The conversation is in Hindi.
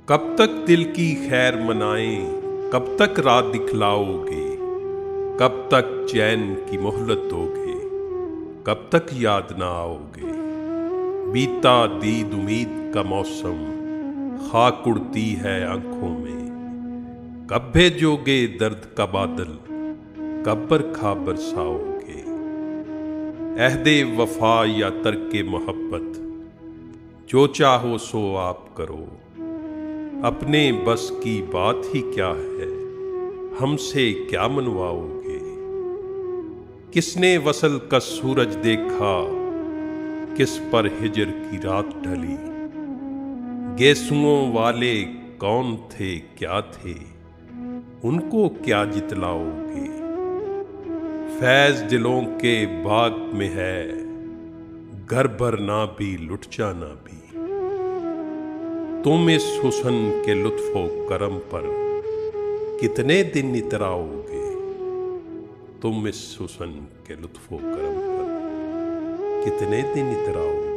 कब तक दिल की खैर मनाएं, कब तक रात दिखलाओगे, कब तक चैन की मोहलत दोगे, कब तक याद ना आओगे। बीता दीद उम्मीद का मौसम, खाक उड़ती है आंखों में। कब भेजोगे दर्द का बादल, कब बरखा बरसाओगे। अहदे वफा या तर्के मोहब्बत, जो चाहो सो आप करो। अपने बस की बात ही क्या है, हमसे क्या मनवाओगे। किसने वसल का सूरज देखा, किस पर हिजर की रात ढली। गेसुओं वाले कौन थे क्या थे, उनको क्या जितलाओगे। फैज दिलों के बाग में है, घर भर ना भी लुट जाना भी। तुम इस हुस्न के लुत्फो करम पर कितने दिन इतराओगे। तुम इस हुस्न के लुत्फो करम पर कितने दिन इतराओगे।